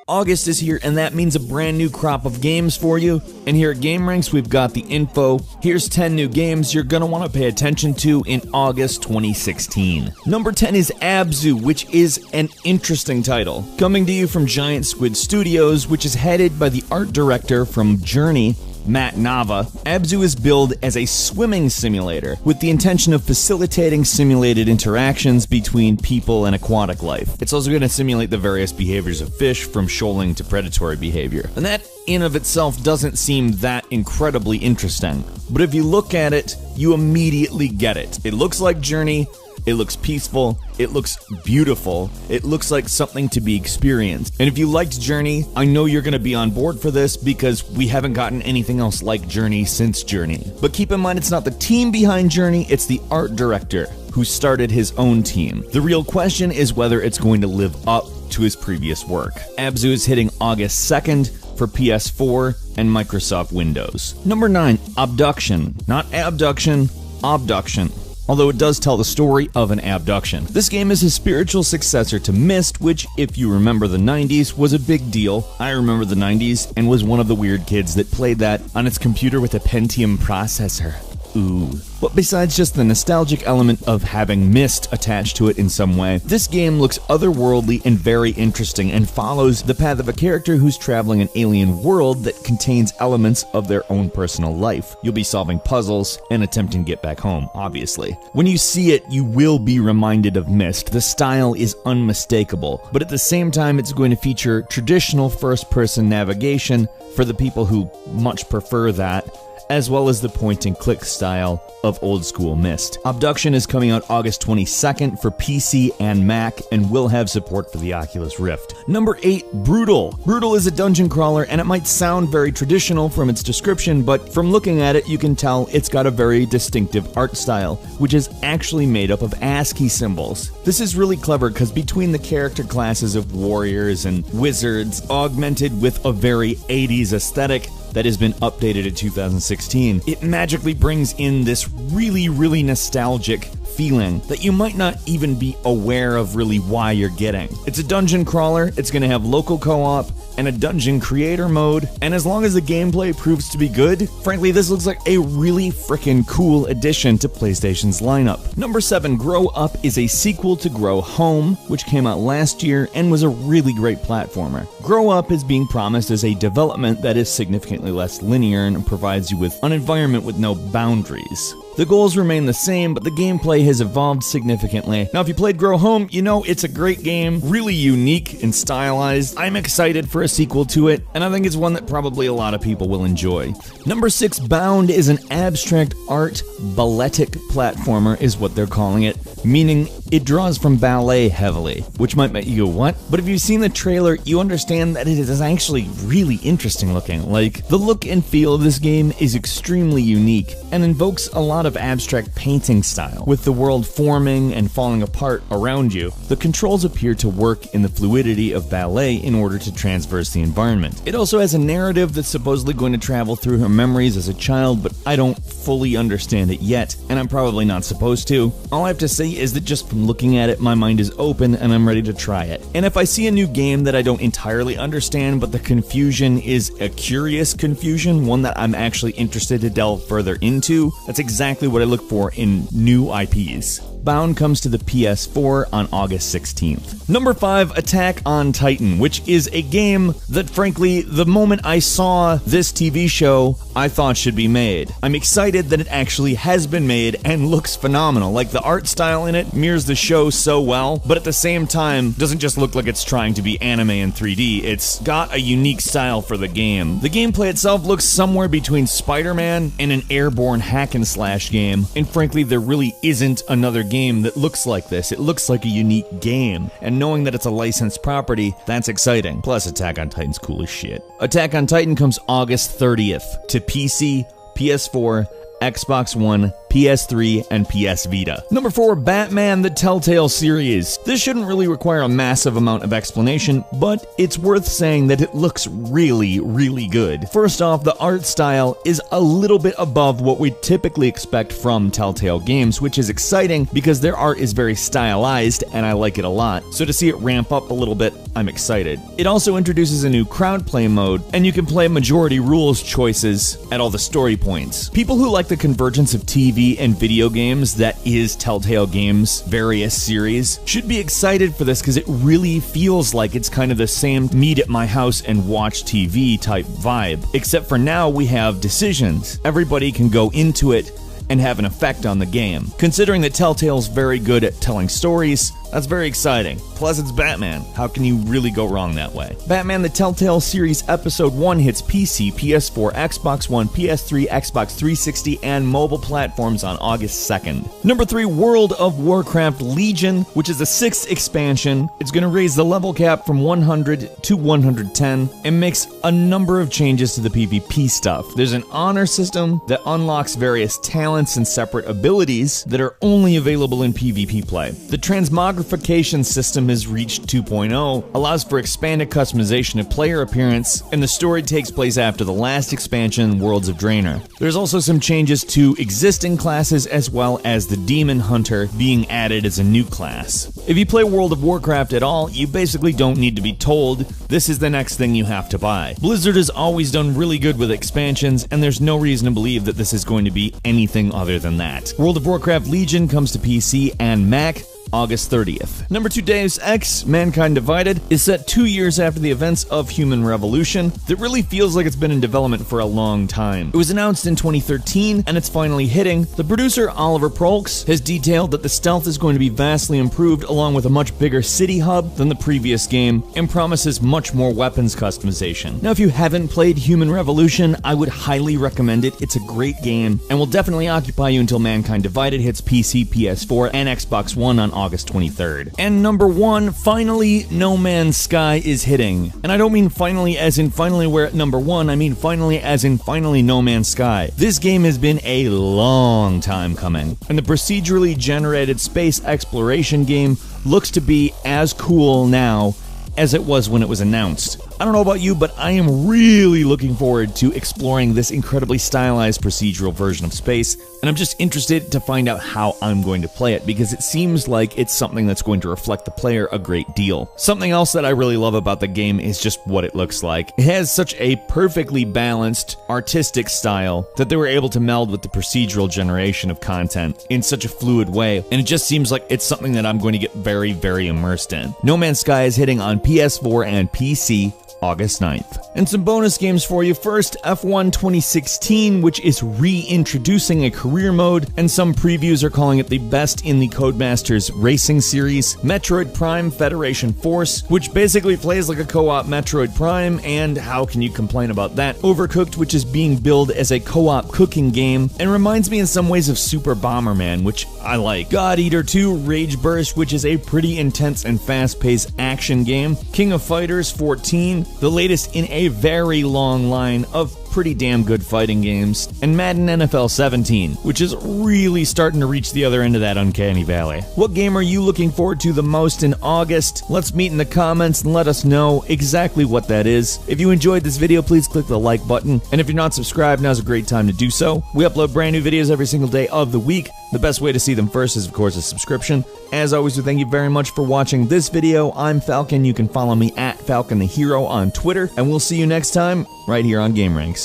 August is here, and that means a brand new crop of games for you. And here at GameRanks, we've got the info. Here's 10 new games you're gonna want to pay attention to in August 2016. Number 10 is Abzu, which is an interesting title. Coming to you from Giant Squid Studios, which is headed by the art director from Journey, Matt Nava. Abzu is billed as a swimming simulator with the intention of facilitating simulated interactions between people and aquatic life. It's also going to simulate the various behaviors of fish, from shoaling to predatory behavior. And that in of itself doesn't seem that incredibly interesting. But if you look at it, you immediately get it. It looks like Journey. It looks peaceful, it looks beautiful, it looks like something to be experienced. And if you liked Journey, I know you're going to be on board for this because we haven't gotten anything else like Journey since Journey. But keep in mind, it's not the team behind Journey, it's the art director who started his own team. The real question is whether it's going to live up to his previous work. Abzu is hitting August 2nd for PS4 and Microsoft Windows. Number 9, Abduction. Not abduction, abduction. Although it does tell the story of an abduction. This game is a spiritual successor to Myst, which, if you remember the 90s, was a big deal. I remember the 90s and was one of the weird kids that played that on its computer with a Pentium processor. Ooh. But besides just the nostalgic element of having Myst attached to it in some way, this game looks otherworldly and very interesting and follows the path of a character who's traveling an alien world that contains elements of their own personal life. You'll be solving puzzles and attempting to get back home, obviously. When you see it, you will be reminded of Myst. The style is unmistakable, but at the same time, it's going to feature traditional first-person navigation for the people who much prefer that, as well as the point-and-click style of old-school Myst. Abduction is coming out August 22nd for PC and Mac and will have support for the Oculus Rift. Number 8, Brutal. Brutal is a dungeon crawler, and it might sound very traditional from its description, but from looking at it, you can tell it's got a very distinctive art style, which is actually made up of ASCII symbols. This is really clever because between the character classes of warriors and wizards, augmented with a very 80s aesthetic that has been updated in 2016, it magically brings in this really nostalgic feeling that you might not even be aware of really why you're getting. It's a dungeon crawler, it's going to have local co-op, and a dungeon creator mode, and as long as the gameplay proves to be good, frankly, this looks like a really freaking cool addition to PlayStation's lineup. Number 7, Grow Up is a sequel to Grow Home, which came out last year and was a really great platformer. Grow Up is being promised as a development that is significantly less linear and provides you with an environment with no boundaries. The goals remain the same, but the gameplay has evolved significantly. Now, if you played Grow Home, you know it's a great game, really unique and stylized. I'm excited for a sequel to it, and I think it's one that probably a lot of people will enjoy. Number 6, Bound is an abstract art balletic platformer is what they're calling it, meaning it draws from ballet heavily, which might make you go, what? But if you've seen the trailer, you understand that it is actually really interesting looking. Like, the look and feel of this game is extremely unique and invokes a lot of abstract painting style. With the world forming and falling apart around you, the controls appear to work in the fluidity of ballet in order to traverse the environment. It also has a narrative that's supposedly going to travel through her memories as a child, but I don't fully understand it yet, and I'm probably not supposed to. All I have to say is that just from looking at it, my mind is open and I'm ready to try it. And if I see a new game that I don't entirely understand, but the confusion is a curious confusion, one that I'm actually interested to delve further into, that's exactly what I look for in new IPs. Bound comes to the PS4 on August 16th. Number 5, Attack on Titan, which is a game that, frankly, the moment I saw this TV show, I thought should be made. I'm excited that it actually has been made and looks phenomenal. Like, the art style in it mirrors the show so well, but at the same time, doesn't just look like it's trying to be anime in 3D. It's got a unique style for the game. The gameplay itself looks somewhere between Spider-Man and an airborne hack-and-slash game, and frankly, there really isn't another game that looks like this. It looks like a unique game, and knowing that it's a licensed property, that's exciting. Plus, Attack on Titan's cool as shit. Attack on Titan comes August 30th to PC, PS4, Xbox One, PS3, and PS Vita. Number 4, Batman: The Telltale Series. This shouldn't really require a massive amount of explanation, but it's worth saying that it looks really, really good. First off, the art style is a little bit above what we typically expect from Telltale games, which is exciting because their art is very stylized and I like it a lot. So to see it ramp up a little bit, I'm excited. It also introduces a new crowd play mode, and you can play majority rules choices at all the story points. People who like the convergence of TV and video games that is Telltale Games' various series should be excited for this because it really feels like it's kind of the same meet at my house and watch TV type vibe, except for now we have decisions. Everybody can go into it and have an effect on the game. Considering that Telltale's very good at telling stories, that's very exciting. Plus, it's Batman. How can you really go wrong that way? Batman: The Telltale Series Episode 1 hits PC, PS4, Xbox One, PS3, Xbox 360, and mobile platforms on August 2nd. Number 3, World of Warcraft Legion, which is the 6th expansion. It's going to raise the level cap from 100 to 110 and makes a number of changes to the PvP stuff. There's an honor system that unlocks various talents and separate abilities that are only available in PvP play. The transmogrification system has reached 2.0, allows for expanded customization of player appearance, and the story takes place after the last expansion, Worlds of Draenor. There's also some changes to existing classes as well as the Demon Hunter being added as a new class. If you play World of Warcraft at all, you basically don't need to be told this is the next thing you have to buy. Blizzard has always done really good with expansions, and there's no reason to believe that this is going to be anything other than that. World of Warcraft Legion comes to PC and Mac August 30th. Number 2, Deus Ex: Mankind Divided is set 2 years after the events of Human Revolution that really feels like it's been in development for a long time. It was announced in 2013 and it's finally hitting. The producer Oliver Prolx has detailed that the stealth is going to be vastly improved along with a much bigger city hub than the previous game and promises much more weapons customization. Now, if you haven't played Human Revolution, I would highly recommend it. It's a great game and will definitely occupy you until Mankind Divided hits PC, PS4, and Xbox One on August 23rd. And number 1, finally, No Man's Sky is hitting. And I don't mean finally as in finally we're at number 1, I mean finally as in finally No Man's Sky. This game has been a long time coming, and the procedurally generated space exploration game looks to be as cool now as it was when it was announced. I don't know about you, but I am really looking forward to exploring this incredibly stylized procedural version of space, and I'm just interested to find out how I'm going to play it because it seems like it's something that's going to reflect the player a great deal. Something else that I really love about the game is just what it looks like. It has such a perfectly balanced, artistic style that they were able to meld with the procedural generation of content in such a fluid way, and it just seems like it's something that I'm going to get very, very immersed in. No Man's Sky is hitting on PS4 and PC August 9th. And some bonus games for you. First, F1 2016, which is reintroducing a career mode, and some previews are calling it the best in the Codemasters racing series. Metroid Prime Federation Force, which basically plays like a co-op Metroid Prime, and how can you complain about that? Overcooked, which is being billed as a co-op cooking game, and reminds me in some ways of Super Bomberman, which I like. God Eater 2 Rage Burst, which is a pretty intense and fast-paced action game. King of Fighters 14, the latest in a very long line of pretty damn good fighting games, and Madden NFL 17, which is really starting to reach the other end of that uncanny valley. What game are you looking forward to the most in August? Let's meet in the comments and let us know exactly what that is. If you enjoyed this video, please click the like button, and if you're not subscribed, now's a great time to do so. We upload brand new videos every single day of the week. The best way to see them first is, of course, a subscription. As always, we thank you very much for watching this video. I'm Falcon. You can follow me at Falcon the Hero on Twitter, and we'll see you next time right here on GameRanks.